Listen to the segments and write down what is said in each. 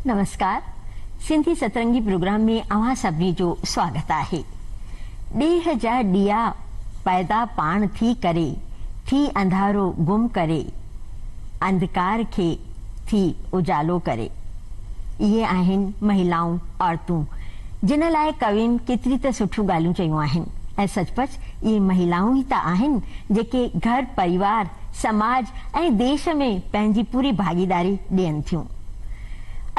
नमस्कार। सिंधी सतरंगी प्रोग्राम में अवां सभी जो स्वागत है। देह जा दिया पैदा पाण थी करे, थी अंधारो गुम करे, अंधकार के थी उजालो करे। ये आहिन महिलाऊं औरतूं जिन लाइ कविन केतरी त सुठियूं ॻाल्हियूं चयूं आहिनि ऐं सचपच ये महिलाऊं ही त आहिनि जेके घर परिवार समाज ऐं देश में पंहिंजी पूरी भागीदारी ॾियनि थियूं।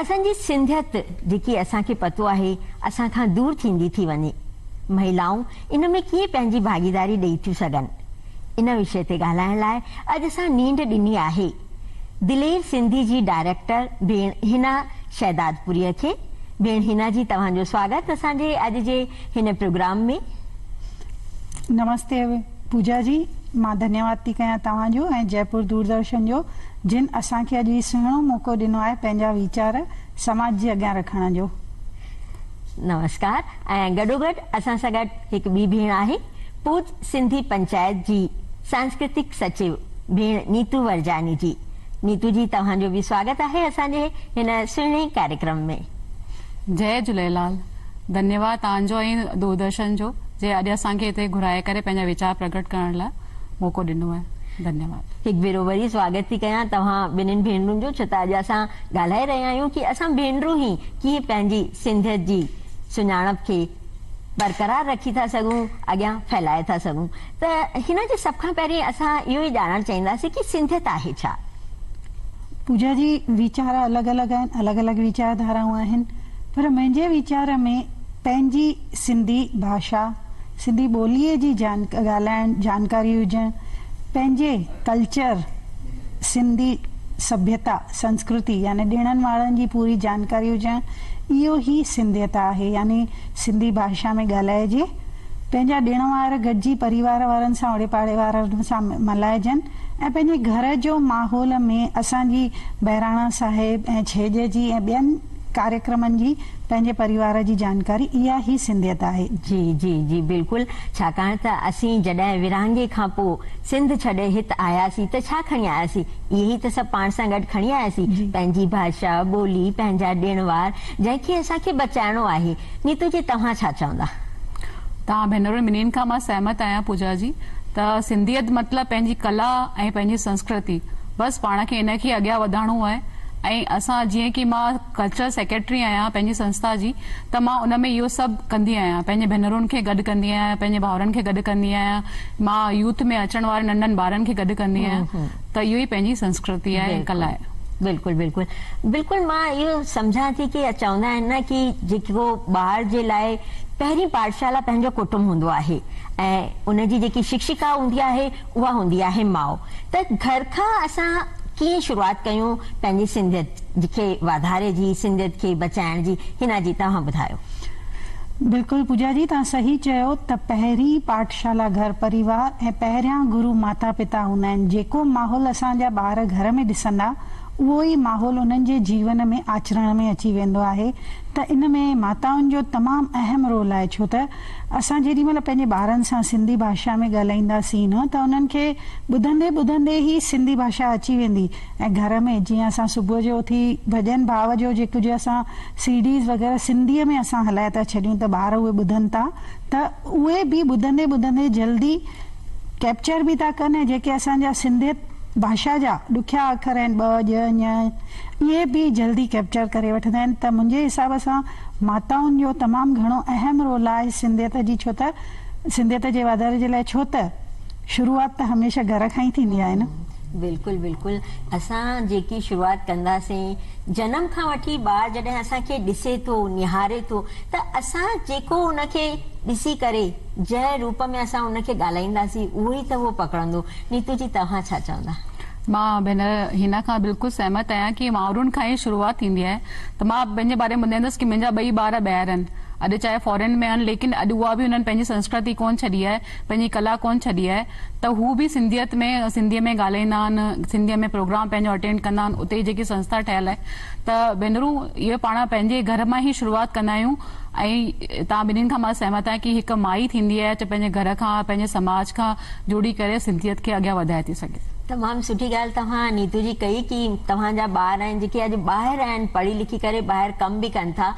असांजी सिंधियत जेकी असांखे पतो आहे असां खां दूर थींदी थी वञे, महिलाऊं इन में कीअं पंहिंजी भागीदारी ॾेई थियूं सघनि, इन विषय ते ॻाल्हाइण लाइ अॼु असां नींड ॾिनी आहे दिलेर सिंधी जी डायरेक्टर भेण हिना शहदादपुरीअ खे। भेण हिना जी तव्हांजो स्वागत असांजे अॼु जे हिन प्रोग्राम में। नमस्ते पूजा जी, मां धन्यवाद थी कयां तव्हांजो ऐं जयपुर दूरदर्शन जो जिन असांखे अॼु ही सुहिणो मौक़ो ॾिनो आहे पंहिंजा वीचार समाज जे अॻियां रखण जो। नमस्कार। ऐं गॾोगॾु असां सां गॾु हिकु ॿी भेण आहे पूज सिंधी पंचायत जी सांस्कृतिक सचिव भेण नीतू वरजानी जी। नीतू जी तव्हांजो भी स्वागत आहे असांजे हिन सुहिणे कार्यक्रम में। जय झूलेलाल। धन्यवाद तव्हांजो ऐं दूरदर्शन जो जे अॼु असांखे हिते घुराए करे पंहिंजा वीचार प्रकट करण लाइ मौक़ो ॾिनो आहे। धन्यवाद। हिकु भेरो वरी स्वागत थी कयां तव्हां ॿिन्हिनि भेनरुनि जो, छो त अॼु असां ॻाल्हाए रहिया आहियूं कि असां भेनरूं ही कीअं पंहिंजी सिंधियत जी सुञाणप खे बरक़रार रखी था सघूं, अॻियां फैलाए था सघूं। त हिन जे सभ खां पहिरीं असां इहो ई ॼाणणु चाहींदासीं कि सिंधियत आहे छा। पूजा जी वीचार अलॻि अलॻि आहिनि, अलॻि अलॻि वीचारधाराऊं आहिनि, पर मुंहिंजे वीचार में पंहिंजी सिंधी भाषा सिंधी ॿोलीअ जी ॻाल्हाइण जानकारी हुजनि, पंहिंजे कल्चर सिंधी सभ्यता संस्कृति यानी ॾिणनि वारनि जी पूरी जानकारी हुजनि, इहो ई सिंधियत आहे। यानी सिंधी भाषा में ॻाल्हाइजे, पंहिंजा ॾिण वार गॾिजी परिवार वारनि सां ओड़े पाड़े वारनि सां मल्हाइजनि ऐं पंहिंजे घर जो माहौल में असांजी बहिराणा साहिब ऐं छेज जी ऐं ॿियनि कार्यक्रमनि जी पंहिंजे परिवार जी जानकारी, इहा ही सिंधियत आहे। जी जी जी बिल्कुल। छाकाणि त असीं जॾहिं विरहाङे खां पोइ सिंध छॾे हिते आयासीं त छा खणी आयासीं, इहे त सभु पाण सां गॾु खणी आयासीं, पंहिंजी भाषा ॿोली पंहिंजा ॾिण वार जंहिंखे असांखे बचाइणो आहे। नीतू जी तव्हां छा चवंदा। तव्हां भेनरुनि ॿिन्हिनि खां मां सहमत आहियां पूजा जी। त सिंधियत मतिलबु पंहिंजी कला ऐं पंहिंजी संस्कृति, बसि पाण खे इनखे अॻियां वधाइणो आहे। ऐं असां जीअं कि मां कल्चरल सेक्रेटरी आहियां पंहिंजी संस्था जी, त मां उन में इहो सभु कंदी आहियां, पंहिंजे भेनरुनि खे गॾु कंदी आहियां, पंहिंजे भाउरनि खे गॾु कंदी आहियां, मां यूथ में अचण वारे नंढनि ॿारनि खे गॾु कंदी आहियां। त इहो ई पंहिंजी संस्कृति आहे ऐं कला आहे। बिल्कुल बिल्कुल बिल्कुल। मां इहो सम्झां थी कि चवंदा आहिनि न कि जेको ॿार जे लाइ पहिरीं पाठशाला पंहिंजो कुटुंब हूंदो आहे ऐं उनजी जेकी शिक्षिका हूंदी आहे उहा हूंदी आहे माउ। त घर खां असां कीअं शुरूआत कयूं पंहिंजी सिंधियत खे वाधारे जी, सिंधियत खे बचाइण जी। हिना जी तव्हां ॿुधायो। बिल्कुल पूजा जी, तव्हां सही चयो त पहिरीं पाठशाला घर परिवार ऐं पहिरियां गुरु माता पिता हूंदा आहिनि। जेको माहौल असांजा ॿार घर में ॾिसंदा उहो ई माहौल उन्हनि जे जीवन में आचरण में अची वेंदो आहे। त इन में माताउनि जो तमामु अहम रोल आहे, छो त असां जेॾी महिल पंहिंजे ॿारनि सां सिंधी भाषा में ॻाल्हाईंदासीं न त उन्हनि खे ॿुधंदे ॿुधंदे ई सिंधी भाषा अची वेंदी। ऐं घर में जीअं असां सुबुह जो उथी भॼन भाव जो जेको जो असां सीडीज़ वग़ैरह सिंधीअ में असां हलाए था छॾियूं त ॿार उहे ॿुधनि था, त उहे बि ॿुधंदे ॿुधंदे जल्दी कैप्चर बि था कनि। जेके असांजा सिंधियत भाषा जा ॾुखिया अखर आहिनि ॿ ॼ ञ, इहे बि जल्दी कैप्चर करे वठंदा आहिनि। त मुंहिंजे हिसाब सां माताउनि जो तमामु घणो अहम रोल आहे सिंधियत जी, छो त सिंधियत जे वाधारे जे लाइ, छो त शुरूआत त हमेशह घर खां ई थींदी आहे न। बिल्कुल बिल्कुल। असां जेकी शुरूआत कंदासीं जनम खां वठी ॿार जॾहिं असांखे ॾिसे थो निहारे थो त असां जेको उनखे ॾिसी करे जंहिं रूप में असां उनखे ॻाल्हाईंदासीं उहो ई त उहो पकड़ंदो। नीतू जी तव्हां छा चवंदा। मां भेनर हिन खां बिल्कुलु सहमत आहियां कि माउरुनि खां ई शुरूआत थींदी आहे। त मां पंहिंजे बारे में ॿुधाईंदसि कि मुंहिंजा ॿई ॿार ॿाहिरि आहिनि, अॼु चाहे फॉरेन में आहिनि, लेकिन अॼु उहा बि उन्हनि पंहिंजी संस्कृति कोन छॾी आहे, पंहिंजी कला कोन छॾी आहे। त हू बि सिंधियत में सिंधीअ में ॻाल्हाईंदा आहिनि, सिंधीअ में प्रोग्राम पंहिंजो अटेंड कंदा आहिनि, उते जेकी संस्था ठहियलु आहे। त भेनरूं इहो पाण पंहिंजे घर मां ई शुरूआत कंदा आहियूं। ऐं तव्हां ॿिन्हिनि खां मां सहमत आहियां कि हिकु माई थींदी आहे त पंहिंजे घर खां पंहिंजे समाज खां जुड़ी करे सिंधियत खे अॻियां वधाए थी सघे। तमामु सुठी ॻाल्हि तव्हां नीतू जी कई कि तव्हांजा ॿार आहिनि जेके अॼु ॿाहिरि आहिनि, पढ़ी लिखी करे ॿाहिरि कमु बि कनि था,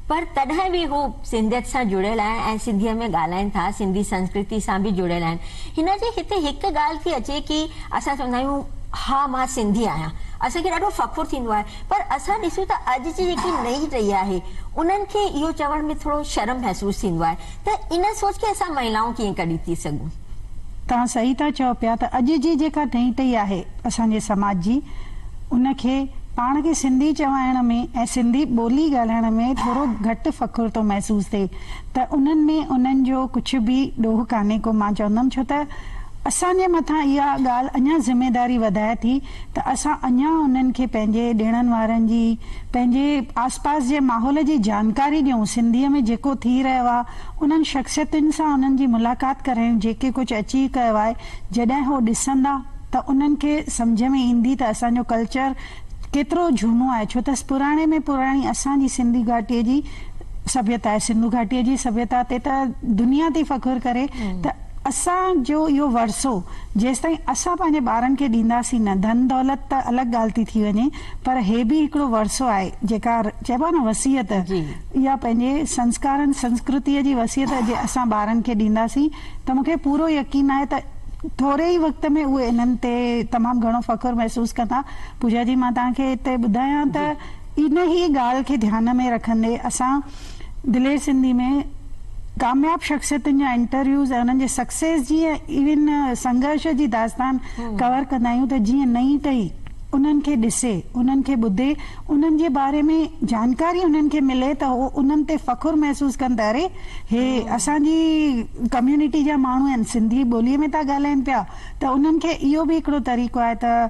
पर तॾहिं बि हू सिंधियत सां जुड़ियल आहिनि ऐं सिंधीअ में ॻाल्हाइनि था, सिंधी संस्कृति सां बि जुड़ियल आहिनि। हिन जे हिते हिकु ॻाल्हि थी अचे कि असां चवंदा आहियूं हा मां सिंधी आहियां, असांखे ॾाढो फ़ख़ुरु थींदो आहे, पर असां ॾिसूं त अॼु जी जेकी नई टही आहे उन्हनि खे इहो चवण में थोरो शर्म महसूसु थींदो आहे, त इन सोच खे असां महिलाऊं कीअं कढी थी सघूं? तव्हां सही था चओ पिया त अॼु जी जेका नई टही आहे असांजे समाज जी, उनखे पाण खे सिंधी चवाइण में ऐं सिंधी ॿोली ॻाल्हाइण में थोरो घटि फ़ख़ुरु थो महसूसु थिए, त उन्हनि में उन्हनि जो कुझु बि ॾोह कान्हे को, मां चवंदमि, छो त असांजे मथां इहा ॻाल्हि अञा ज़िमेदारी वधाए थी त असां अञा उन्हनि खे पंहिंजे ॾिणनि वारनि जी, पंहिंजे आसपास जे माहौल जी जानकारी ॾियूं, सिंधीअ में जेको थी रहियो आहे उन्हनि शख़्सियतुनि सां उन्हनि जी मुलाक़ात करायूं जेके कुझु अची कयो आहे। जॾहिं हो ॾिसंदा त उन्हनि खे सम्झ में ईंदी त असांजो कल्चर केतिरो झूनो आहे, छो त पुराणे में पुराणी असांजी सिंधी घाटीअ जी सभ्यता आहे, सिंधु घाटीअ जी सभ्यता ते त दुनिया थी फ़ख़ुरु करे। त असांजो इहो वरसो जेसि ताईं असां पंहिंजे ॿारनि खे ॾींदासीं न, धन दौलत त अलॻि ॻाल्हि थी थी वञे, पर हे बि हिकिड़ो वरसो आहे जेका चइबो आहे न वसियत, इहा पंहिंजे संस्कारनि संस्कृतीअ जी वसियत जे असां ॿारनि खे ॾींदासीं त मूंखे पूरो यकीन आहे त थोरे ई वक़्त में उहे इन्हनि ते तमामु घणो फ़ख़ुरु महसूसु कंदा। पूजा जी, मां तव्हांखे हिते ॿुधायां त इन ई ॻाल्हि खे ध्यान में रखंदे असां दिलेर सिंधी में कामयाब शख़्सियतुनि जा इंटरव्यूज़ ऐं उन्हनि जे सक्सेस जी इवन संघर्ष जी दास्तान कवर कंदा आहियूं, त जीअं नई टही उन्हनि खे ॾिसे, उन्हनि खे ॿुधे, उन्हनि जे बारे में जानकारी उन्हनि खे मिले त उहो उन्हनि ते फ़ख़ुरु महसूसु कनि था, अरे हे असांजी कम्यूनिटी जा माण्हू आहिनि, सिंधी ॿोलीअ में था ॻाल्हाइनि पिया, त उन्हनि खे इहो बि हिकिड़ो तरीक़ो आहे त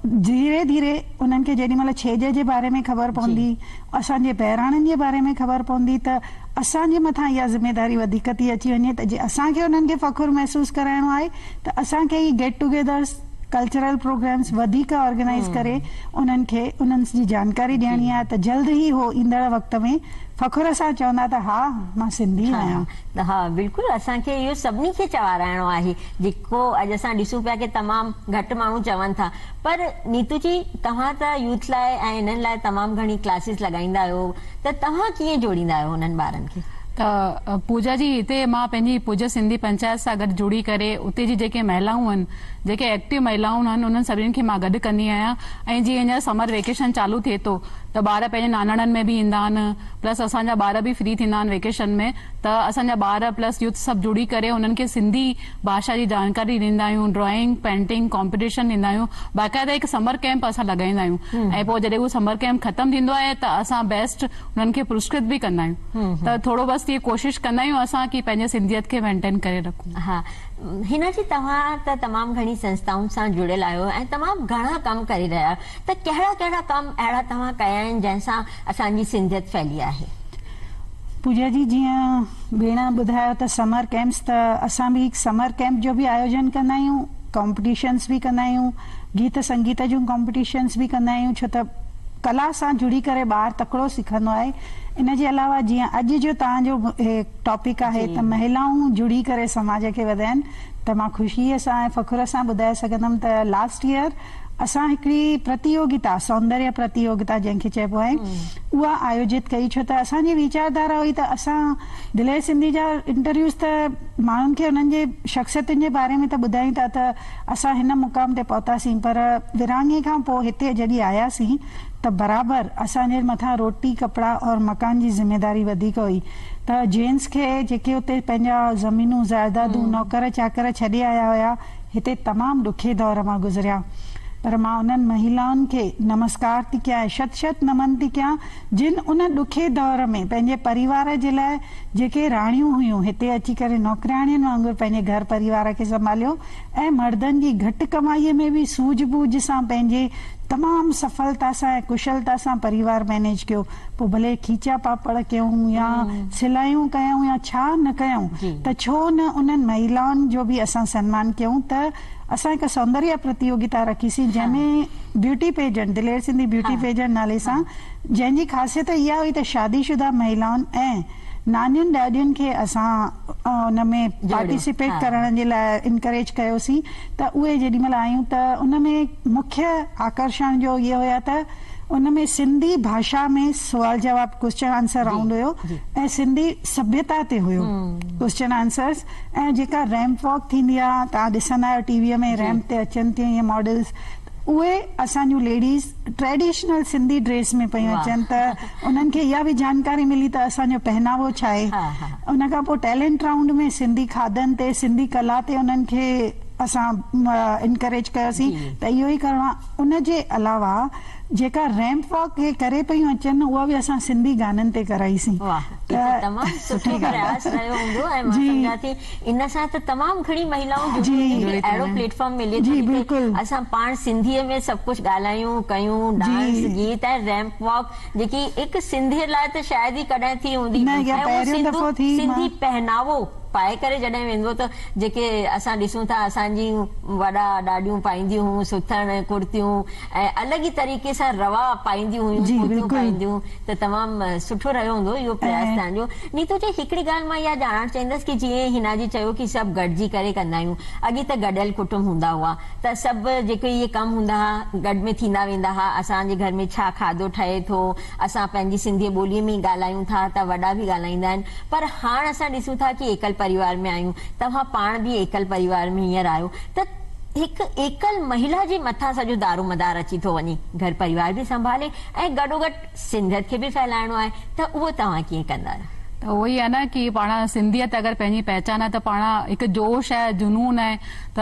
धीरे धीरे उन्हनि खे जेॾी महिल छेज जे बारे में ख़बर पवंदी, असांजे बहिराणनि जे बारे में ख़बर पवंदी, त असांजे मथां इहा ज़िमेदारी वधीक थी अची वञे त जे असांखे उन्हनि खे फ़ख़ुरु महसूसु कराइणो आहे त असांखे ई गेट टुगेदर्स, कल्चरल प्रोग्राम्स वधीक ऑर्गेनाइज़ करे उन्हनि खे उन्हनि जी जानकारी ॾियणी आहे, त जल्द ई हो ईंदड़ वक़्त में फ़ख़ुर सां चवंदा त हा मां सिंधी आहियां। हा बिल्कुलु, असांखे इहो सभिनी खे चवाराइणो आहे, जेको अॼु असां ॾिसूं पिया कि तमामु घटि माण्हू चवनि था। पर नीतू जी, तव्हां त यूथ लाइ ऐं इन्हनि लाइ तमामु घणी क्लासिस लॻाईंदा आहियो, त तव्हां कीअं जोड़ींदा आहियो उन्हनि ॿारनि खे? त पूजा जी, हिते मां पंहिंजी पूजा सिंधी पंचायत सां गॾु जुड़ी करे उते जी जेके महिलाऊं आहिनि, जेके एक्टिव महिलाऊं आहिनि, उन्हनि सभिनीनि खे मां गॾु कंदी आहियां। ऐं जीअं हींअर समर वेकेशन चालू थिए थो त ॿार पंहिंजे नानाणनि में बि ईंदा आहिनि, प्लस असांजा ॿार बि फ्री थींदा आहिनि वेकेशन में, त असांजा ॿार प्लस यूथ सभु जुड़ी करे उन्हनि खे सिंधी भाषा जी जानकारी ॾींदा आहियूं, ड्रॉइंग पेंटिंग कॉम्पिटिशन ॾींदा आहियूं, बाक़ाइदा हिकु समर कैंप असां लॻाईंदा आहियूं। ऐं पोइ जॾहिं उहो समर कैंप ख़तमु थींदो आहे त असां बेस्ट उन्हनि खे पुरस्कृत बि कंदा आहियूं। त थोरो बसि इहे कोशिशि कंदा आहियूं असां कि पंहिंजे सिंधियत खे मेंटेन करे रखूं। हा, हिन जी तव्हां त तमामु घणी संस्थाउनि सां जुड़ियल आहियो ऐं तमामु घणा कम करे रहिया आहियो, त कहिड़ा कहिड़ा कम अहिड़ा तव्हां कया आहिनि जंहिंसां असांजी सिंधियत फैली आहे? पूजा जी, जीअं भेण ॿुधायो त समर कैंप्स, त असां बि समर कैंप जो बि आयोजन कंदा आहियूं, कॉम्पिटिशन्स बि कंदा आहियूं, गीत संगीत जूं कॉम्पिटिशन्स बि कंदा आहियूं, छो त कला सां जुड़ी करे ॿार तकिड़ो सिखंदो आहे। इन जे अलावा जीअं अॼु जो तव्हांजो टॉपिक आहे त महिलाऊं जुड़ी करे समाज खे वधाइनि, त मां ख़ुशीअ सां ऐं फ़ख़ुर सां ॿुधाए सघंदमि त लास्ट ईयर असां हिकिड़ी प्रतियोगिता, सौंदर्य प्रतियोगिता जंहिंखे चइबो आहे, उहा आयोजित कई, छो त असांजी वीचारधारा हुई त असां दिलेर सिंधी जा इंटरव्यूज़ त माण्हुनि खे उन्हनि जे शख़्सियतुनि जे बारे में त ॿुधायूं था त असां हिन मुक़ाम ते पहुतासीं, पर विरहाङे खां पोइ हिते जॾहिं आयासीं त बराबरि असांजे मथां रोटी कपिड़ा और मकान जी ज़िमेदारी वधीक हुई, त जेंट्स खे जेके उते पंहिंजा ज़मीनूं जाइदादूं नौकर चाकर छॾे आया हुया, हिते तमामु ॾुखे दौर मां गुज़रिया, पर मां उन्हनि महिलाउनि खे नमस्कार थी कयां, शत शत नमन थी कयां, जिन उन ॾुखे दौर में पंहिंजे परिवार जे लाइ जेके राणियूं हुयूं हिते अची करे नौकराणियुनि वांगुरु पंहिंजे घर परिवार खे संभालियो, ऐं मर्दनि जी घटि कमाईअ में बि सूझ-बूझ सां पंहिंजे तमामु सफलता सां ऐं कुशलता सां परिवार मैनेज कयो। पोइ भले खीचा पापड़ कयूं या सिलायूं कयूं या छा न कयूं, त छो न उन्हनि महिलाउनि जो बि असां सम्मान कयूं। त असां हिकु सौंदर्य प्रतियोगिता रखीसीं जंहिंमें ब्यूटी पेजेंट, दिलेर सिंधी ब्यूटी पेजेंट नाले सां, जंहिंजी ख़ासियत इहा हुई त शादीशुदा महिलाउनि ऐं नानियुनि ॾाॾियुनि खे असां उन में पार्टिसिपेट करण जे लाइ इनकरेज कयोसीं त उहे जेॾी महिल आयूं त उन में मुख्य आकर्षण जो इहो हुया त उन में सिंधी भाषा में सवाल जवाब क्वेश्चन आंसर राउंड हुयो ऐं सिंधी सभ्यता ते हुयो क्वेश्चन आंसर्स ऐं जेका रैम्प वॉक थींदी आहे तव्हां ॾिसंदा आहियो टीवीअ में रैम्प ते अचनि थियूं इहे मॉडल्स उहे असांजूं लेडीज़ ट्रेडिशनल सिंधी ड्रेस में पियूं अचनि त उन्हनि खे इहा बि जानकारी मिली त असांजो पहनावो छा आहे उन खां पोइ टैलेंट राउंड में सिंधी खाधनि ते सिंधी कला ते उन्हनि खे असां इनकरेज कयोसीं त इहो ई करिणो आहे। उन जे अलावा जेका रैम्प वॉक खे करे पियूं अचनि उहा बि असां सिंधी गाननि ते कराईसीं। तमामु सुठो प्रयास रहियो हूंदो ऐं मां सम्झां थी इन सां त तमामु घणी महिलाऊं अहिड़ो प्लेटफॉर्म मिले थो असां पाण सिंधीअ में सभु कुझु ॻाल्हायूं कयूं डांस गीत ऐं रैम्प वॉक जेकी हिकु सिंधीअ लाइ त शायदि ई कॾहिं थी हूंदी सिंधी पहनावो पाए करे जॾहिं वेंदो त जेके असां ॾिसूं था असांजी वॾा ॾाॾियूं पाईंदियूं हुयूं सुथण कुर्तियूं ऐं अलॻि ई तरीक़े सां रवा पाईंदियूं हुयूं पाईंदियूं त तमामु सुठो रहियो हूंदो इहो प्रयास तव्हांजो। नीतू जी हिकिड़ी ॻाल्हि मां इहा ॼाणणु चाहींदसि की जीअं हिना जी चयो की सभु गॾिजी करे कंदा आहियूं अॻे त गॾियल कुटुंब हूंदा हुआ त सभु जेके इहे कम हूंदा हुआ गॾ में थींदा वेंदा हुआ असांजे घर में छा खाधो ठहे थो असां पंहिंजी सिंधी ॿोलीअ में ॻाल्हायूं था त वॾा बि ॻाल्हाईंदा आहिनि पर हाणे असां ॾिसूं था की एकल परिवार में आहियूं तव्हां पाण बि एकल परिवार में हींअर आहियो त हिकु एकल महिला जे मथां सॼो दारो मदार अची थो वञे घर परिवार बि संभाले ऐं गॾोगॾु सिंधियत खे बि फैलाइणो आहे त उहो तव्हां कीअं कंदा आहियो? त उहो ई आहे न की पाण सिंधियत अगरि पंहिंजी पहचान आहे त पाण हिकु जोश आहे जुनून आहे त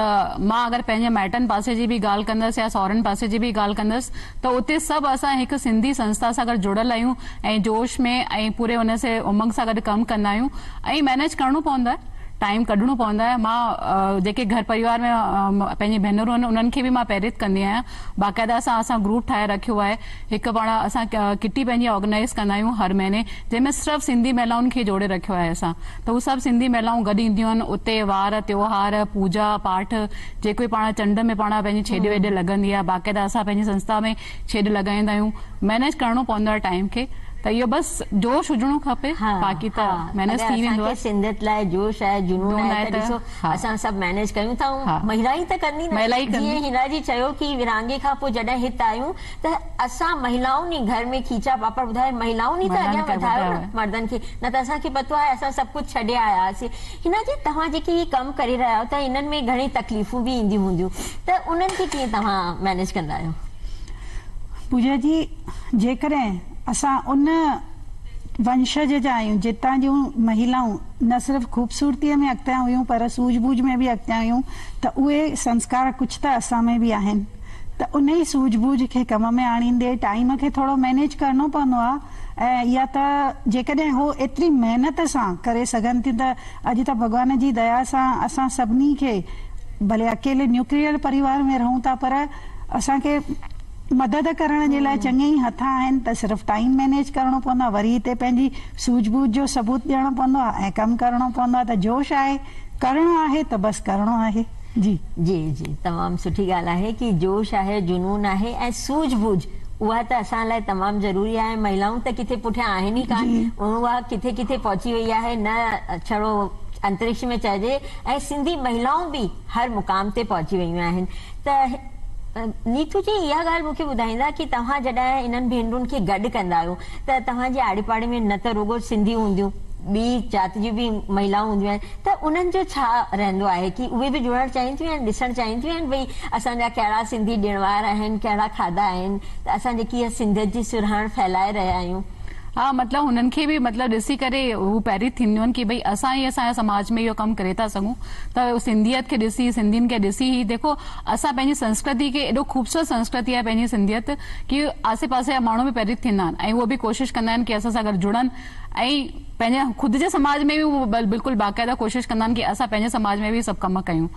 मां अगरि पंहिंजे माइटनि पासे जी बि ॻाल्हि कंदसि या सहुरनि पासे जी बि ॻाल्हि कंदसि त उते सभु असां हिकु सिंधी संस्था सां गॾु जुड़ियल आहियूं ऐं जोश में ऐं पूरे हुन से उमंग सां गॾु कमु कंदा आहियूं ऐं मैनेज करिणो पवंदो आहे टाइम कढणो पवंदो आहे। मां जेके घर परिवार में पंहिंजी भेनरूं आहिनि उन्हनि खे बि मां प्रेरित कंदी आहियां बाक़ाइदा असां ग्रुप ठाहे रखियो आहे हिकु पाण असां किटी पंहिंजी ऑर्गेनाइज़ कंदा आहियूं हर महीने जंहिंमें सिर्फ़ु सिंधी महिलाउनि खे जोड़े रखियो आहे असां त उहे सभु सिंधी महिलाऊं गॾु ईंदियूं आहिनि उते वार त्योहार पूजा पाठ जेको पाण चंड में पाण पंहिंजी छेॼ वेॾ लॻंदी आहे बाक़ाइदा असां पंहिंजी संस्था में छेॼ लॻाईंदा आहियूं मैनेज करिणो पवंदो आहे टाइम खे त इहो बसि जोश हुजणो खपे बाक़ी त मैनेज थी वेंदो आहे। सिंधियत लाइ जोश आहे जुनून आहे त ॾिसो असां सभु मैनेज कयूं था महिला ई त कंदी न जीअं हिना जी चयो की विरहाङे खां पोइ जॾहिं हिते आहियूं त असां महिलाउनि ई घर में खीचा पापड़ ॿुधाए महिलाउनि ई त अॻियां वधायो न मर्दनि खे न त असांखे पतो आहे असां सभु कुझु छॾे आया हुआसीं। हिना जी तव्हां जेके इहे कमु करे रहिया आहियो त इन्हनि में घणी तकलीफ़ूं बि ईंदियूं हूंदियूं त उन्हनि खे कीअं तव्हां मैनेज कंदा आहियो? पूजा जी जेकॾहिं असां उन वंशज जा आहियूं जितां जूं महिलाऊं न सिर्फ़ु ख़ूबसूरतीअ में अॻिते हुयूं पर सूझबूझ में बि अॻिते हुयूं त उहे संस्कार कुझु त असां में बि आहिनि त उन ई सूझबूझ खे कम में आणींदे टाइम खे थोरो मैनेज करिणो पवंदो आहे ऐं या त जेकॾहिं हो एतिरी महिनत सां करे सघनि थियूं त अॼु त भॻवान जी दया सां असां सभिनी खे भले अकेले न्यूक्लियर परिवार में रहूं था पर असांखे मदद करण जे लाइ चङे ई हथ आहिनि त सिर्फ़ु टाइम मैनेज करिणो पवंदो आहे वरी हिते पंहिंजी सूझबूझ जो सबूत ॾियणो पवंदो आहे ऐं कमु करिणो पवंदो आहे त जोश आहे करिणो आहे त बसि करिणो आहे। जी जी जी तमामु सुठी ॻाल्हि आहे की जोश आहे जुनून आहे ऐं सूझबूझ उहा त असां लाइ तमामु ज़रूरी आहे। महिलाऊं त किथे पुठियां आहिनि ई कान उहा किथे किथे पहुची वई आहे न छड़ो अंतरिक्ष में चइजे ऐं सिंधी महिलाऊं बि हर मुक़ाम ते पहुची वयूं आहिनि। त नीतू जी इहा ॻाल्हि मूंखे ॿुधाईंदा की तव्हां जॾहिं इन्हनि भेनरुनि खे गॾु कंदा आहियो त तव्हांजे आड़े पाड़े में न त रुगो सिंधी हूंदियूं ॿी जात जी बि महिलाऊं हूंदियूं आहिनि त उन्हनि जो छा रहंदो आहे की उहे बि जुड़णु चाहींदियूं आहिनि ॾिसणु चाहींदियूं आहिनि भई असांजा कहिड़ा सिंधी ॾिण वार आहिनि कहिड़ा खाधा आहिनि त असां जेकी इहा सिंधियत जी सुराण फैलाए रहिया आहियूं। हाँ मतलब हुननि खे बि मतलब ॾिसी करे हू पहिरीं थींदियूं आहिनि की भई असां ई असांजे समाज में इहो कमु करे था सघूं त सिंधियत खे ॾिसी सिंधियुनि खे ॾिसी ही देखो असां पंहिंजी संस्कृति खे एॾो ख़ूबसूरत संस्कृति आहे पंहिंजी सिंधियत की आसे पासे जा माण्हू बि पहिरीं थींदा आहिनि ऐं उहो बि कोशिशि कंदा आहिनि की असां सां गॾु जुड़नि ऐं पंहिंजे ख़ुदि जे समाज में बि उहो बिल्कुलु बाक़ाइदा कोशिशि कंदा आहिनि की असां पंहिंजे समाज में बि सभु कमु कयूं।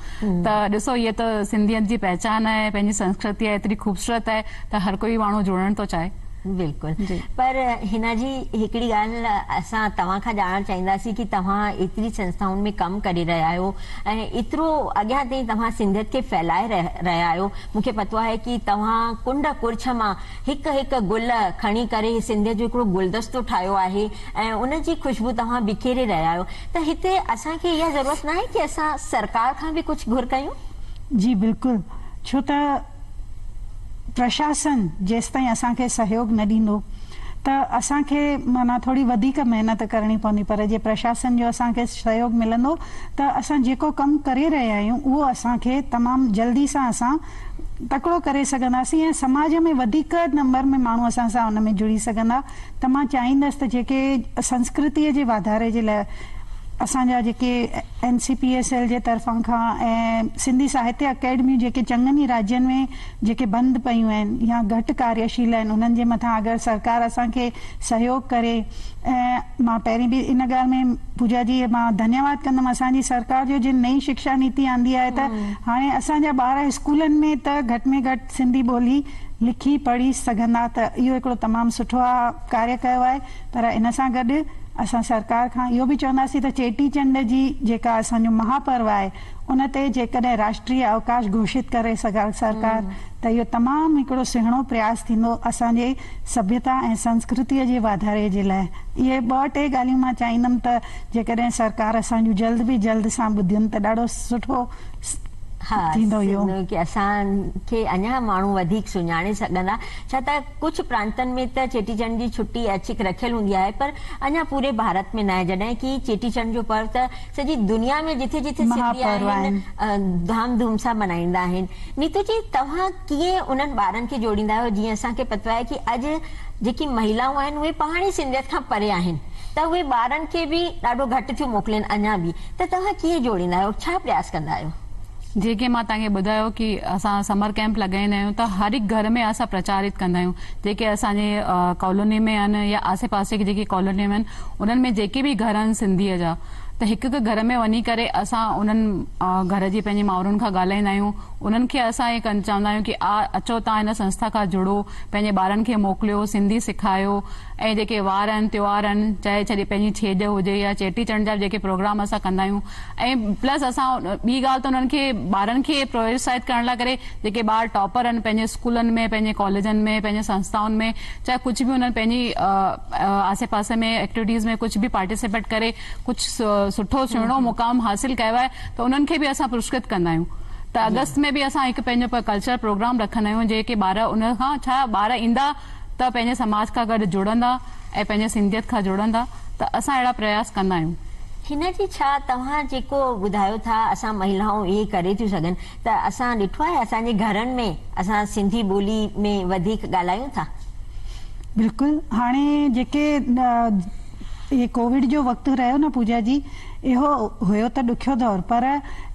त ॾिसो इहे त सिंधियत जी पहचान आहे पंहिंजी संस्कृति आहे एतिरी ख़ूबसूरत आहे त हर कोई माण्हू जुड़णु थो चाहे। बिल्कुल। जी। पर हिना जी हिकिड़ी ॻाल्हि असां तव्हां खां ॼाणणु चाहींदासीं कि तव्हां एतिरी संस्थाउनि में कमु करे रहिया आहियो ऐं एतिरो अॻियां ताईं तव्हां सिंधियत खे फैलाए रहिया आहियो। मूंखे पतो आहे कि तव्हां कुंड कुर्छ मां हिकु हिकु गुल खणी करे सिंधियत जो हिकिड़ो गुलदस्तो ठाहियो आहे ऐं उन जी ख़ुशबू तव्हां बिखेरे रहिया आहियो। त हिते असांखे इहा ज़रूरत न आहे कि असां सरकार खां बि कुझु घुर कयूं? जी बिल्कुलु, छो त प्रशासन जेसिताईं असांखे सहयोग न ॾींदो त असांखे माना थोड़ी वधीक महिनत करणी पवंदी, पर जे प्रशासन जो असांखे सहयोग मिलंदो त असां जेको कमु करे रहिया आहियूं उहो असांखे तमामु जल्दी सां असां तकिड़ो करे सघंदासीं ऐं समाज में वधीक नंबर में माण्हू असां सां उन में जुड़ी सघंदा। त मां चाहींदसि त जेके संस्कृतीअ जे वाधारे जे लाइ असांजा जेके NCPSL जे तरफ़ां खां ऐं सिंधी साहित्य अकेडमी जेके चङनि ई राज्यनि में जेके बंदि पयूं आहिनि या घटि कार्यशील आहिनि, उन्हनि जे मथां अगरि सरकार असांखे सहयोग करे। ऐं मां पहिरीं बि इन ॻाल्हि में पूजा जी मां धन्यवाद कंदमि असांजी सरकार जो, जिन नई शिक्षा नीति आंदी आहे त हाणे असांजा ॿार स्कूलनि में त घटि में घटि सिंधी ॿोली लिखी पढ़ी सघंदा, त इहो हिकिड़ो तमामु सुठो कार्य कयो आहे। पर इन सां गॾु असां सरकार खां इहो बि चवंदासीं त चेटीचंड जी जेका असांजो महापर्व आहे उन ते जेकॾहिं राष्ट्रीय अवकाश घोषित करे सरकार त इहो तमामु हिकिड़ो सुहिणो प्रयास थींदो असांजे सभ्यता ऐं संस्कृतीअ जे वाधारे जे लाइ। इहे ॿ टे ॻाल्हियूं मां चाहींदमि त जेकॾहिं सरकार असांजूं जल्द सां ॿुधियुनि त ॾाढो सुठो थींदो इहो कि असांखे अञा माण्हू वधीक सुञाणे सघंदा। छा त कुझु प्रांतनि में त चेटीचंड जी छुट्टी ऐच्छिक रखियल हूंदी आहे, पर अञा पूरे भारत में न आहे, जॾहिं कि चेटीचंड जो पर्व त सॼी दुनिया में जिथे जिथे सिंधी आहिनि धाम धूम सां मल्हाईंदा आहिनि। नीतू जी, तव्हां कीअं उन्हनि ॿारनि खे जोड़ींदा आहियो? जीअं असांखे पतो आहे कि अॼु जेकी महिलाऊं आहिनि उहे पाण ई सिंधियत खां परे आहिनि, त उहे ॿारनि खे बि ॾाढो घटि थियूं मोकिलनि अञा बि, त तव्हां कीअं जोड़ींदा आहियो, छा प्रयास कंदा आहियो? जेके मां तव्हांखे ॿुधायो कि असां समर कैंप लॻाईंदा आहियूं त हर हिकु घर में असां प्रचारित कंदा आहियूं। जेके असांजे कॉलोनी में आहिनि या आसे पासे की जेकी कॉलोनी में आहिनि उन्हनि में जेके बि घर आहिनि सिंधीअ जा, त हिकु हिकु घर में वञी करे असां उन्हनि घर जी पंहिंजी माउरुनि खां ॻाल्हाईंदा आहियूं। उन्हनि खे असां इहे चवंदा आहियूं कि अचो तव्हां हिन संस्था खां जुड़ो, पंहिंजे ॿारनि खे मोकिलियो, सिंधी सेखारियो। ऐं जेके वार आहिनि त्योहार आहिनि, चाहे छॾे पंहिंजी छेॼ हुजे या चेटीचंड जा जेके प्रोग्राम असां कंदा आहियूं। ऐं प्लस असां ॿी ॻाल्हि त उन्हनि खे ॿारनि खे प्रोत्साहित करण लाइ करे जेके ॿार टॉपर आहिनि पंहिंजे स्कूलनि में, पंहिंजे कॉलेजनि में, पंहिंजे संस्थाउनि में, चाहे कुझु बि उन्हनि पंहिंजी आसे पासे में एक्टिविटीज़ में कुझु बि पार्टिसिपेट करे कुझु सुठो सुहिणो मुक़ाम हासिल कयो आहे त उन्हनि खे बि असां पुरस्कृत कंदा आहियूं। त अगस्त में बि असां हिकु पंहिंजो कल्चरल प्रोग्राम रखंदा आहियूं, जेके ॿार उन खां छा ॿार ईंदा त पंहिंजे समाज खां गॾु जुड़ंदा ऐं पंहिंजे सिंधियत खां जुड़ंदा, त असां अहिड़ा प्रयास कंदा आहियूं। हिन जी छा तव्हां जेको ॿुधायो था असां महिलाऊं इहे करे थियूं सघनि, त असां ॾिठो आहे असांजे घरनि में असां सिंधी ॿोली में वधीक ॻाल्हायूं था? बिल्कुलु। हाणे जेके ये कोविड जो वक़्तु रहियो न पूजा जी, इहो हुयो त ॾुखियो दौर, पर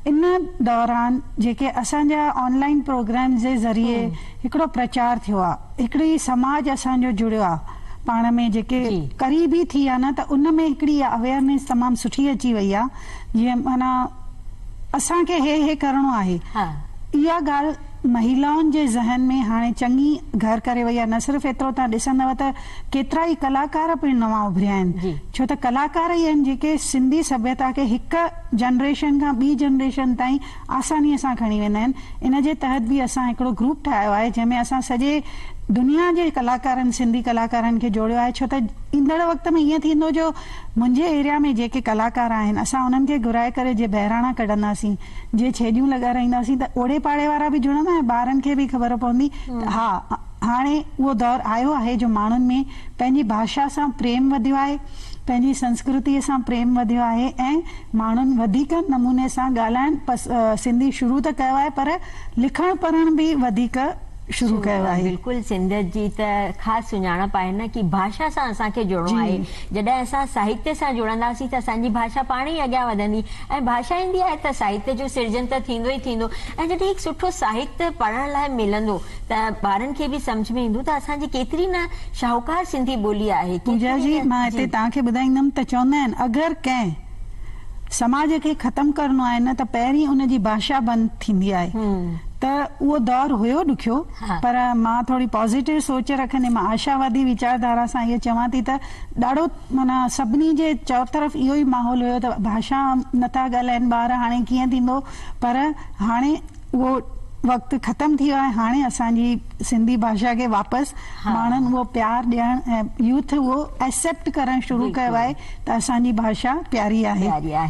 इन दौरान जेके असांजा ऑनलाइन प्रोग्राम जे ज़रिए हिकिड़ो प्रचार थियो आहे, हिकिड़ी समाज असांजो जुड़ियो आहे पाण में, जेके क़रीबी थी आहे न, त उन में हिकिड़ी अवेयरनेस तमामु सुठी अची वई आहे। जीअं माना असांखे हे करिणो आहे, इहा ॻाल्हि महिलाउनि जे ज़हन में हाणे चङी घर करे वई आहे। न सिर्फ़ु एतिरो, तव्हां ॾिसंदव त केतिरा ई कलाकार पिणु नवां उभरिया आहिनि, छो त कलाकार ई आहिनि जेके सिंधी सभ्यता खे हिकु जनरेशन खां ॿी जनरेशन ताईं आसानीअ सां खणी वेंदा आहिनि। इन जे तहत बि असां हिकिड़ो ग्रुप ठाहियो आहे जंहिंमें असां सॼे दुनिया जे कलाकारनि, सिंधी कलाकारनि खे जोड़ियो आहे, छो त ईंदड़ वक़्त में ईअं थींदो जो मुंहिंजे एरिया में जेके कलाकार आहिनि असां उन्हनि खे घुराए करे जे बहिराणा कढंदासीं, जे छेॼूं लॻाराईंदासीं, त ओड़े पाड़े वारा बि जुड़ंदा ऐं ॿारनि खे बि ख़बर पवंदी। हा, हाणे उहो दौर आयो आहे जो माण्हुनि में पंहिंजी भाषा सां प्रेम वधियो आहे, पंहिंजी संस्कृतीअ सां प्रेम वधियो आहे ऐं माण्हुनि वधीक नमूने सां ॻाल्हाइण सिंधी शुरू त कयो आहे, पर लिखण पढ़ण बि वधीक शुरू कयो आहे। बिल्कुलु, सिंधियत जी त ख़ासि सुञाणप आहे न कि भाषा सां असांखे जुड़णो आहे। जॾहिं असां साहित्य सां जुड़ंदासीं त असांजी भाषा पाण ई अॻियां वधंदी, ऐं भाषा ईंदी आहे त साहित्य जो सिर्जन त थींदो ई थींदो। ऐं जॾहिं हिकु सुठो साहित्य पढ़ण लाइ मिलंदो त ॿारनि खे बि सम्झ में ईंदो त असांजी केतिरी न शाहूकार सिंधी ॿोली आहे। पूजा जी, मां हिते तव्हांखे ॿुधाईंदमि त चवंदा आहिनि अगरि कंहिं समाज खे ख़तम करणो आहे न त पहिरीं उनजी भाषा बंदि थींदी आहे। त उहो दौर हुयो ॾुखियो, हाँ। पर मां थोड़ी पॉजिटिव सोच रखंदे मां आशावादी वीचारधारा सां इहो चवां थी त ॾाढो माना सभिनी जे चौतरफ़ इहो ई माहौल हुयो त भाषा नथा ॻाल्हाइनि ॿार, हाणे कीअं थींदो, पर हाणे उहो वक़्तु ख़तम थी वियो आहे। हाणे असांजी सिंधी भाषा खे वापसि माण्हुनि उहो प्यार ॾियण ऐं यूथ उहो एक्सेप्ट करणु शुरू कयो आहे त असांजी भाषा प्यारी आहे।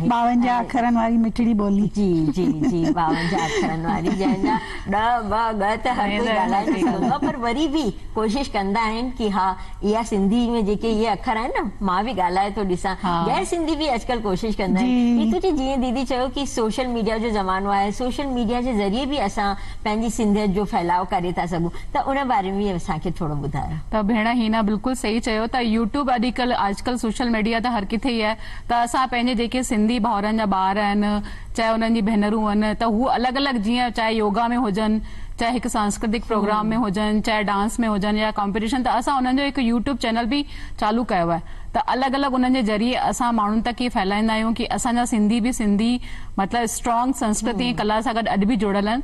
52 अखरनि वारी मिठड़ी ॿोली। जी जी जी 52 अखरनि वारी, जंहिंजा 10 ॿ ॻ त हर कोई ॻाल्हाए न सघंदो आहे, पर वरी बि कोशिशि कंदा आहिनि कि हा इहा सिंधी में जेके इहे अखर आहिनि न मां बि ॻाल्हाए थो ॾिसां। गैर सिंधी बि अॼुकल्ह कोशिशि कंदा आहिनि। नीतू जी, जीअं दीदी चयो कि सोशल मीडिया जो ज़मानो आहे, सोशल मीडिया जे ज़रिए बि असां पंहिंजी सिंधियत जो फैलाव करे था सघूं, त उन बारे में असांखे थोरो ॿुधायो। त भेण हिना बिल्कुलु सही चयो त यूट्यूब अॼुकल्ह सोशल मीडिया त हर किथे ई आहे, त असां पंहिंजे जेके सिंधी भाउरनि जा ॿार आहिनि, चाहे उन्हनि जी भेनरूं आहिनि, त हू अलॻि अलॻि जीअं चाहे योगा में हुजनि, चाहे हिकु सांस्कृतिक प्रोग्राम में हुजनि, चाहे डांस में हुजनि या कॉम्पिटिशन, त असां उन्हनि जो हिकु यूट्यूब चैनल बि चालू कयो आहे। त अलॻि अलॻि उन्हनि जे ज़रिए असां माण्हुनि तक इहे फैलाईंदा आहियूं कि असांजा सिंधी बि सिंधी मतिलबु स्ट्रॉन्ग संस्कृति ऐं कला सां गॾु अॼु बि जुड़ियल आहिनि।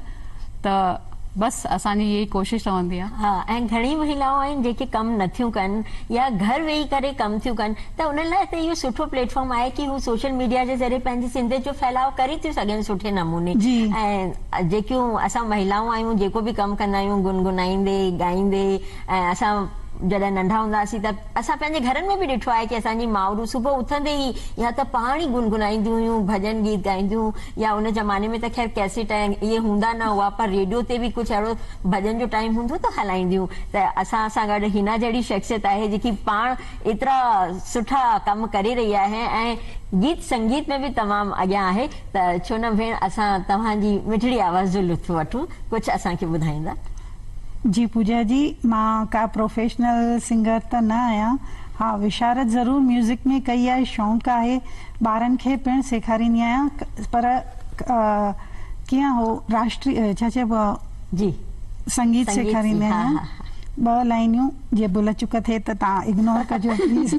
त बस असांजी यही कोशिश रहंदी आहे। हाँ, ऐं घणी महिलाऊं आहिनि जेके कमु नथियूं कनि या घर वेही करे कमु थियूं कनि, त उन लाइ त इहो सुठो प्लेटफॉर्म आहे कि हू सोशल मीडिया जे ज़रिए पंहिंजी सिंधियत जो फैलाव करे थियूं सघनि सुठे नमूने। ऐं जेकियूं असां महिलाऊं आहियूं जेको बि कमु कंदा आहियूं गुनगुनाईंदे ॻाईंदे, ऐं असां जॾहिं नंढा हूंदासीं त असां पंहिंजे घरनि में बि ॾिठो आहे कि असांजी माउरूं सुबुह उथंदे ई या त पाण ई गुनगुनाईंदियूं हुयूं, भॼन गीत ॻाईंदियूं, या उन ज़माने में त ख़ैर कैसेट ऐं इहे हूंदा न हुआ, पर रेडियो ते बि कुझु अहिड़ो भॼन जो टाइम हूंदो त हलाईंदियूं। त असां सां गॾु हिना जहिड़ी शख़्सियत आहे जेकी पाण एतिरा सुठा कमु करे रही आहे ऐं गीत संगीत में बि तमामु अॻियां आहे। त छो न भेण असां तव्हांजी मिठड़ी आवाज़ जो लुत्फ़ वठूं, कुझु असांखे ॿुधाईंदा? जी पूजा जी, मां का प्रोफेशनल सिंगर त न आहियां, हाँ विशारत ज़रूर म्यूज़िक में कई आहे, शौक़ु आहे, ॿारनि खे पिणु सेखारींदी आहियां, पर कीअं हो राष्ट्रीय छा चइबो आहे जी संगीत सेखारींदी आहियां। 2 लाइनियूं जे भुल चुक थिए त तव्हां इग्नोर कजो प्लीज़।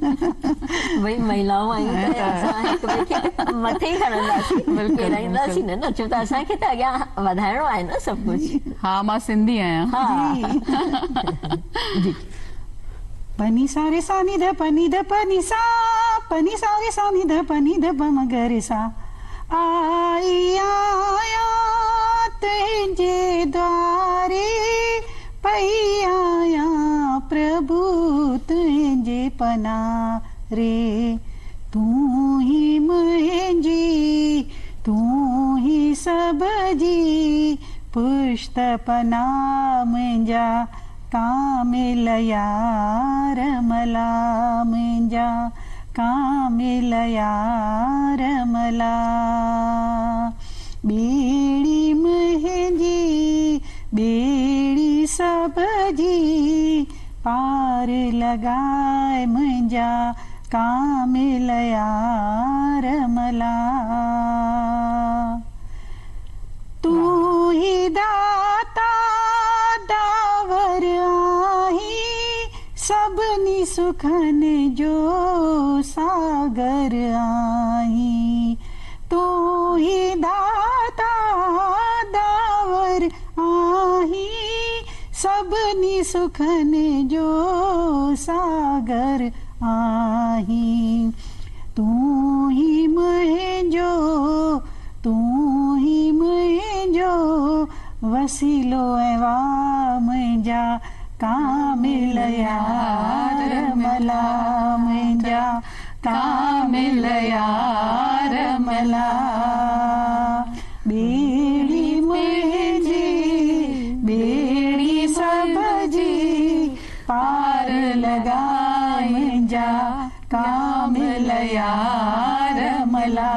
भई महिलाऊं आहियूं त असां हिक ॿिए खे मथे ई खणंदासीं, केराईंदासीं न, छो त असांखे त अॻियां वधाइणो आहे न सभु कुझु। हा, मां सिंधी आहियां। जी। पनी सा रे सा नि ध पनी ध पनी सा, पनी सा रे सा नि ध पनी ध प म ग रे सा, आई आया तुझे द्वारे, पई आया प्रभु तुझे पनारे, तू ही मुंहिंजी तू ही सब जी, पुष्ट पना मुंहिंजा कामिल यार मला, मुंहिंजा कामिल यार मला, बेड़ी मुंहिंजी बेड़ी सब जी, पार लगाए मुंहिंजा कामिल यार मला, तू ही दाता दावर आही, सभनी सुखन जो सागर आही, तू ही दाता दावर आही, सभनी सुखन जो सागर आही, तू ही मुंहिंजो तू ही मुंहिंजो वसीलो ऐं वाह मुंहिंजा कामिल यार मला, मुंहिंजा कामिल यार मला, बेड़ी मुंहिंजी बेड़ी सब जी, पार लगाए मुंहिंजा कामिल यार मला।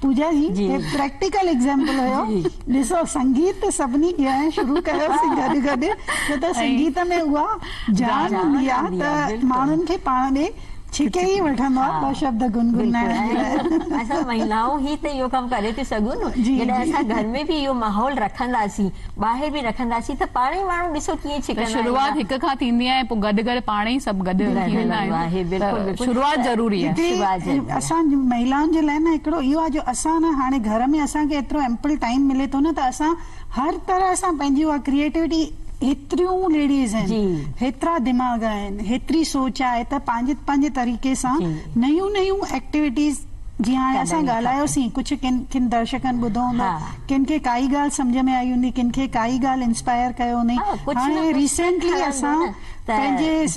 पूजा जी एक प्रैक्टिकल एग्जाम्पल हुयो, ॾिसो संगीत सभिनी ॻाइण शुरू कयोसीं गॾु गॾु, छो त संगीत में उहा जान हूंदी आहे त माण्हुनि खे पाण ॾे छिके ई वठंदो आहे ॿ शब्द गुनगुनाइण जे लाइ। असां महिलाऊं ही त इहो कमु करे थी सघूं न, जॾहिं असां घर में बि इहो माहौल रखंदासीं, ॿाहिरि बि रखंदासीं त पाण ई माण्हू ॾिसो कीअं छिकंदा आहिनि। शुरूआत हिक खां थींदी आहे, पोइ गॾु गॾु पाण ई सभु गॾु थी वेंदा आहियूं। शुरूआत ज़रूरी आहे। असां महिलाउनि जे लाइ न हिकिड़ो इहो आहे, जो असां न हाणे घर में असांखे एतिरो एम्पल टाइम मिले थो न, त असां हर तरह सां पंहिंजी उहा क्रिएटिविटी, हेतिरियूं लेडीज़ आहिनि, हेतिरा दिमाग़ आहिनि, हेतिरी सोच आहे, त पंहिंजे तरीक़े सां नयूं नयूं एक्टिविटीज़, जीअं हाणे असां ॻाल्हायोसीं, कुझु किन दर्शकनि ॿुधो हूंदो, किन खे काई ॻाल्हि सम्झ में आई हूंदी, किन खे काई ॻाल्हि इंस्पायर कयो हूंदी। हाणे रिसेंटली असां पंहिंजे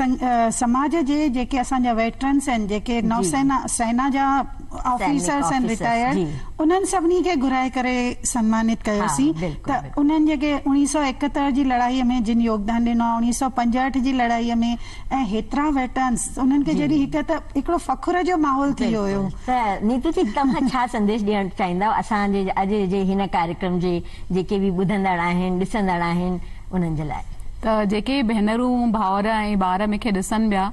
समाज जे जेके असांजा वेटरन्स आहिनि, जेके नौसेना सेना जा ऑफिसर्स आहिनि रिटायर्ड, उन्हनि सभिनी खे घुराए करे सन्मानित कयोसीं। त उन्हनि जेके 1971 जी लड़ाईअ में जिन योगदान ॾिनो आहे, 1965 जी लड़ाईअ में, ऐं हेतिरा वेटरन्स, उन्हनि खे जॾहिं हिकिड़ो फ़खुर जो माहौल थी वियो हुयो। नीतू जी, तव्हां छा संदेश ॾियणु चाहींदा असांजे अॼु जे हिन कार्यक्रम जे जेके बि ॿुधंदड़ आहिनि, ॾिसंदड़ आहिनि, उन्हनि जे लाइ? त जेके भेनरूं, भाउर ऐं ॿार मूंखे ॾिसनि पिया,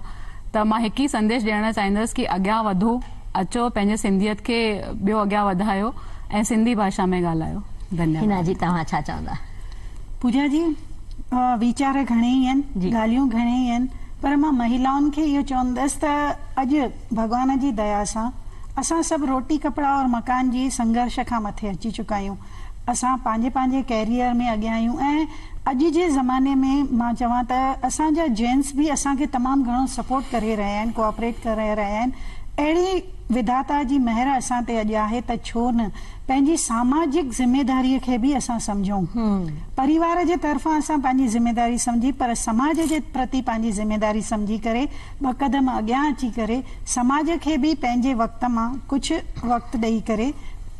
त मां हिकु ई संदेश ॾियणु चाहींदसि कि अॻियां वधो, अचो, पंहिंजे सिंधियत खे ॿियो अॻियां वधायो ऐं सिंधी भाषा में ॻाल्हायो। धन्यवाद। हिना जी, तव्हां छा चवंदा? पूजा जी, वीचार घणेई आहिनि, ॻाल्हियूं घणेई आहिनि, पर मां महिलाउनि खे इहो चवंदसि त अॼु भॻवान जी दया सां असां सभु रोटी कपिड़ा और मकान जी संघर्ष खां मथे अची चुका आहियूं। असां पंहिंजे कैरियर में अॻियां आहियूं, ऐं अॼु जे ज़माने में मां चवां त असांजा जेंट्स बि असांखे तमामु घणो सपोर्ट करे रहिया आहिनि, कोऑपरेट करे रहिया आहिनि। अहिड़ी विधाता जी महर असां ते अॼु आहे, त छो न पंहिंजी सामाजिक ज़िम्मेदारीअ खे बि असां सम्झूं। परिवार जे तरफ़ां असां पंहिंजी ज़िम्मेदारी सम्झी, पर समाज जे प्रति पंहिंजी ज़िम्मेदारी सम्झी करे 2 क़दम अॻियां अची करे समाज खे बि पंहिंजे वक़्त मां कुझु वक़्तु ॾेई करे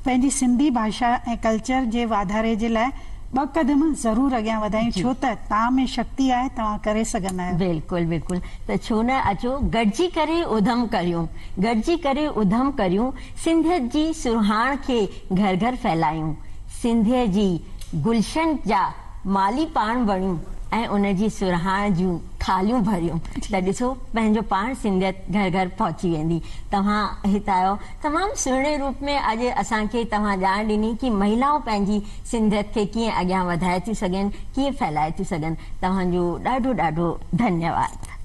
पंहिंजी सिंधी भाषा ऐं कल्चर जे वाधारे जे लाइ 2 क़दम ज़रूर अॻियां वधायूं, छो त तव्हां में शक्ति आहे, तव्हां करे सघंदा आहियो। बिल्कुलु बिल्कुलु। त छो न अचो, गॾिजी करे उधम करियूं, गॾिजी करे उधम करियूं, सिंधियत जी सुरहाण खे घर घर फैलायूं, सिंधियत जी गुलशन जा माली पाण बणियूं ऐं उन जी सुरहाण जूं थालियूं भरियूं, त ॾिसो पंहिंजो पाण सिंधियत घर घर पहुची वेंदी। तव्हां हितां आयो तमामु सुहिणे रूप में अॼु असांखे तव्हां ॼाण ॾिनी कि महिलाऊं पंहिंजी सिंधियत खे कीअं अॻियां वधाए थियूं सघनि, कीअं फैलाए थियूं सघनि। तव्हांजो ॾाढो ॾाढो धन्यवाद।